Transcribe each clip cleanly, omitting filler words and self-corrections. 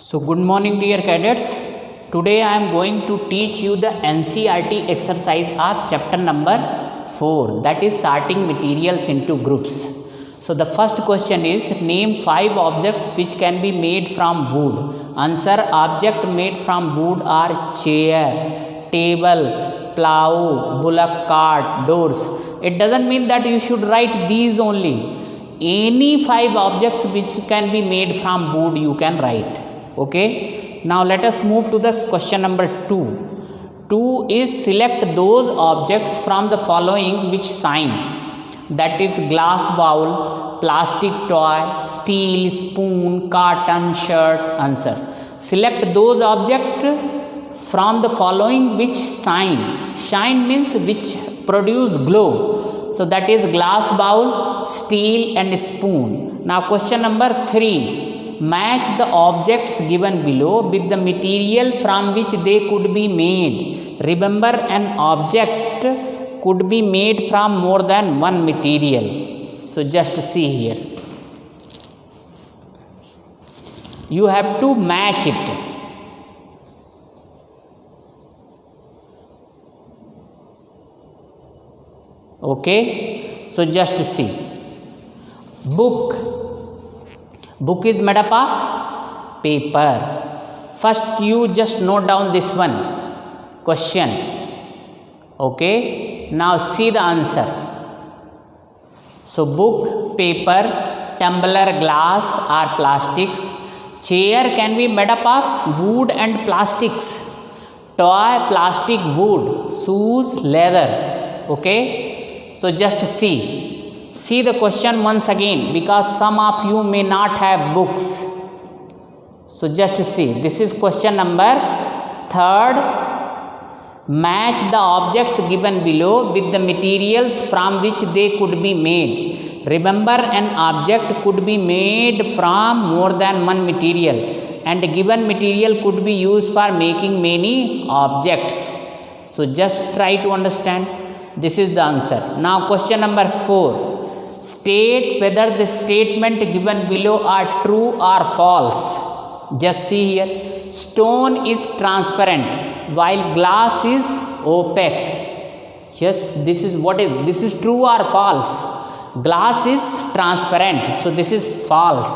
So good morning dear cadets. Today I am going to teach you the NCERT exercise of chapter number 4, that is sorting materials into groups. So the first question is, name 5 objects which can be made from wood. Answer: object made from wood are chair, table, plow, bullock cart, doors. It doesn't mean that you should write these only. Any 5 objects which can be made from wood you can write. Okay, now let us move to the question number 2. 2 is, select those objects from the following which sign, that is glass bowl, plastic toy, steel, spoon, cotton, shirt. Answer: select those objects from the following which shine. Shine means which produce glow. So that is glass bowl, steel and spoon. Now question number 3. Match the objects given below with the material from which they could be made. Remember, an object could be made from more than one material. So just see here. You have to match it. Okay, so just see. Book is made up of paper. First you just note down this one question. Okay, now see the answer. So book, paper, tumbler, glass are plastics. Chair can be made up of wood and plastics. Toy, plastic, wood. Shoes, leather. Okay, so just see the question once again, because some of you may not have books. So just see, this is question number 3. Match the objects given below with the materials from which they could be made. Remember, an object could be made from more than one material, and given material could be used for making many objects. So just try to understand. This is the answer. Now question number 4. State whether the statement given below are true or false. Just see here. Stone is transparent while glass is opaque. Yes, this is true or false? Glass is transparent, so this is false.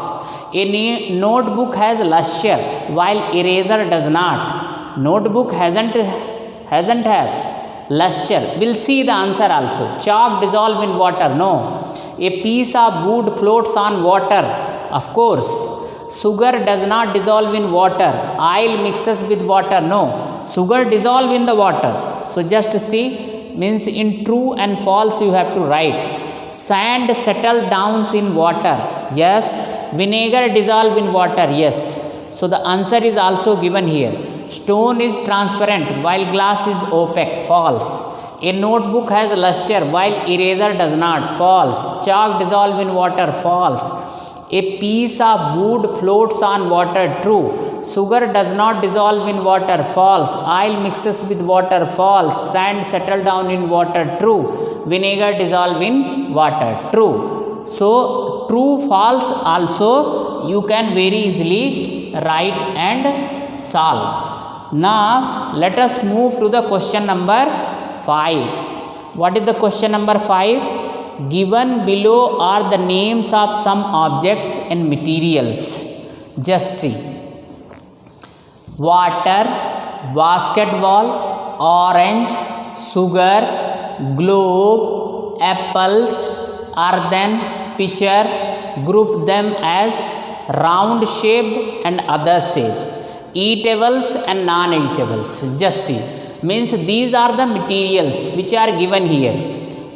A notebook has luster while eraser does not. Notebook hasn't have luster. We'll see the answer also. Chalk dissolve in water. No. A piece of wood floats on water. Of course. Sugar does not dissolve in water. Oil mixes with water. No. Sugar dissolve in the water. So just see, means in true and false you have to write. Sand settle down in water. Yes. Vinegar dissolve in water. Yes. So the answer is also given here. Stone is transparent while glass is opaque. False. A notebook has luster while eraser does not. False. Chalk dissolve in water. False. A piece of wood floats on water. True. Sugar does not dissolve in water. False. Oil mixes with water. False. Sand settle down in water. True. Vinegar dissolve in water. True. So true, false also you can very easily write and solve. Now let us move to the question number 5. What is the question number 5? Given below are the names of some objects and materials. Just see. Water, basketball, orange, sugar, globe, apples, earthen, pitcher. Group them as round shaped and other shapes. Eatables and non-eatables. Just see. Means these are the materials which are given here,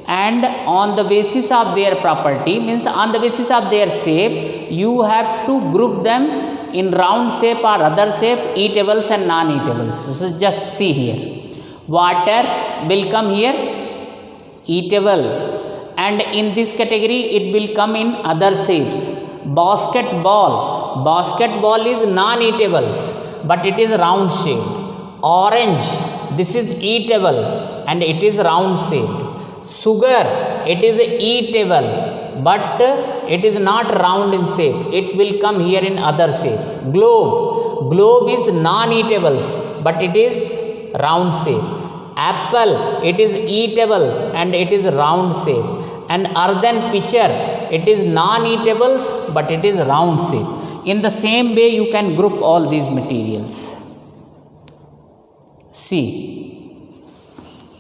and on the basis of their property, means on the basis of their shape, you have to group them in round shape or other shape, eatables and non-eatables. So just see here. Water will come here eatable, and in this category it will come in other shapes. Basketball is non-eatables, but it is round shaped. Orange, this is eatable and it is round shaped. Sugar, it is eatable but it is not round in shape. It will come here in other shapes. Globe is non-eatables, but it is round shape. Apple, it is eatable and it is round shape. And earthen pitcher, it is non-eatables, but it is round shape. In the same way, you can group all these materials. See,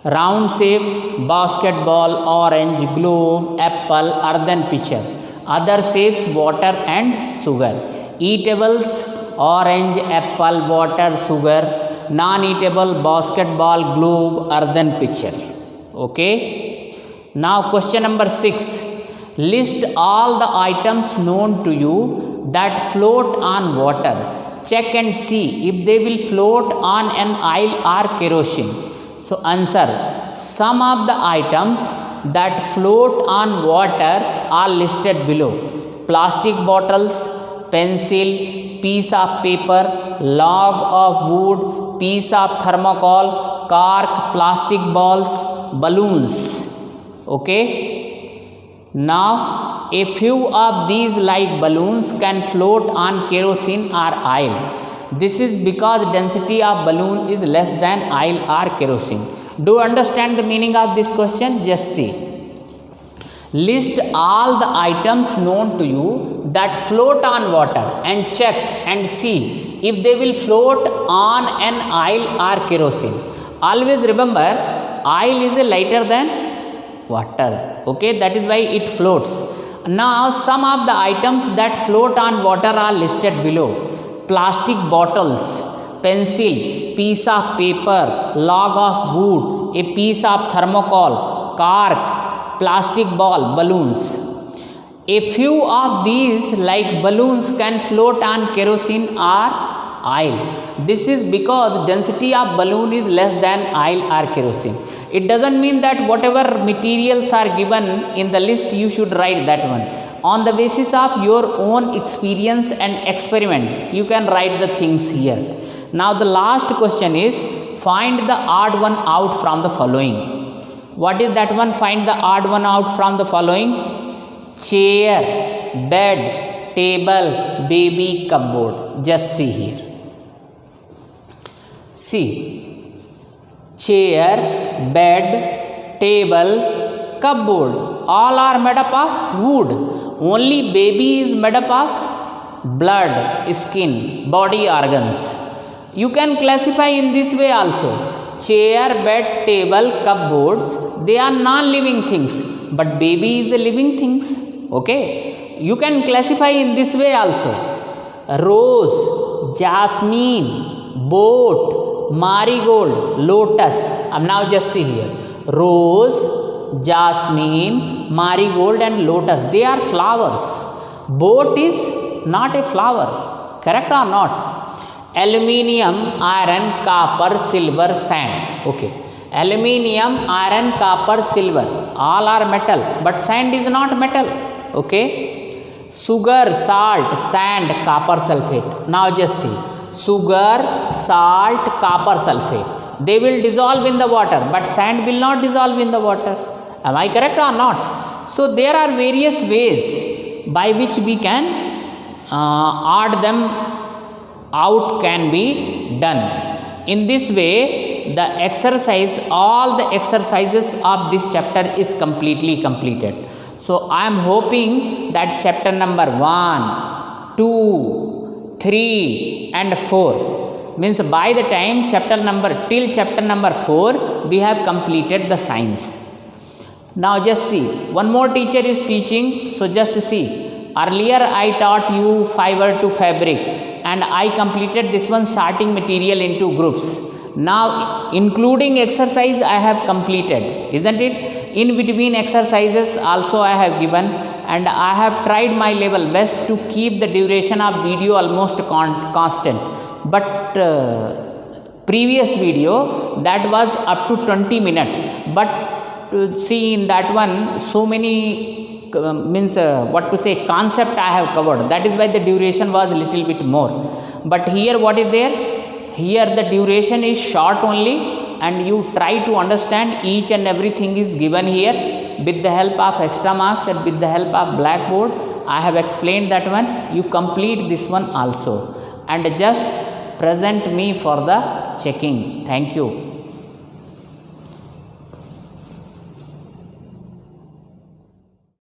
round shape, basketball, orange, globe, apple, earthen pitcher. Other shapes, water and sugar. Eatables, orange, apple, water, sugar. Non-eatable, basketball, globe, earthen pitcher. Okay. Now question number 6. List all the items known to you that float on water. Check and see if they will float on an oil or kerosene. So answer, some of the items that float on water are listed below. Plastic bottles, pencil, piece of paper, log of wood, piece of thermocol, cork, plastic balls, balloons. Okay. Now a few of these like balloons can float on kerosene or oil. This is because density of balloon is less than oil or kerosene. Do you understand the meaning of this question? Just see. List all the items known to you that float on water and check and see if they will float on an oil or kerosene. Always remember, oil is lighter than water. Okay, that is why it floats. Now some of the items that float on water are listed below. Plastic bottles, pencil, piece of paper, log of wood, a piece of thermocol, cork, plastic ball, balloons. A few of these like balloons can float on kerosene or oil. This is because density of balloon is less than oil or kerosene. It doesn't mean that whatever materials are given in the list you should write that one. On the basis of your own experience and experiment, you can write the things here. Now the last question is, find the odd one out from the following. What is that one? Find the odd one out from the following. Chair, bed, table, baby, cupboard. Just see here. See, chair, bed, table, cupboard, all are made up of wood. Only baby is made up of blood, skin, body organs. You can classify in this way also. Chair, bed, table, cupboards, they are non-living things, but baby is a living things. Okay, you can classify in this way also. Rose, jasmine, boat, marigold, lotus. Now just see here. Rose, jasmine, marigold and lotus, they are flowers. Boat is not a flower. Correct or not? Aluminium, iron, copper, silver, sand. Okay. Aluminium, iron, copper, silver, all are metal, but sand is not metal. Okay. Sugar, salt, sand, copper sulfate. Now just see. Sugar, salt, copper sulfate, they will dissolve in the water, but sand will not dissolve in the water. Am I correct or not? So there are various ways by which we can odd them out can be done. In this way, the exercise, all the exercises of this chapter is completely completed. So I am hoping that chapter number 1, 2, 3 and 4 means by the time chapter number 4 we have completed the science. Now just see, one more teacher is teaching, so just see. Earlier I taught you fiber to fabric and I completed this one sorting material into groups. Now including exercise I have completed, isn't it? In between exercises also I have given, and I have tried my level best to keep the duration of video almost constant. But previous video that was up to 20 minutes, but see in that one so many concept I have covered. That is why the duration was little bit more. But here what is there? Here the duration is short only, and you try to understand each and everything is given here. with the help of extra marks and with the help of blackboard. I have explained that one. You complete this one also and just present me for the checking. Thank you.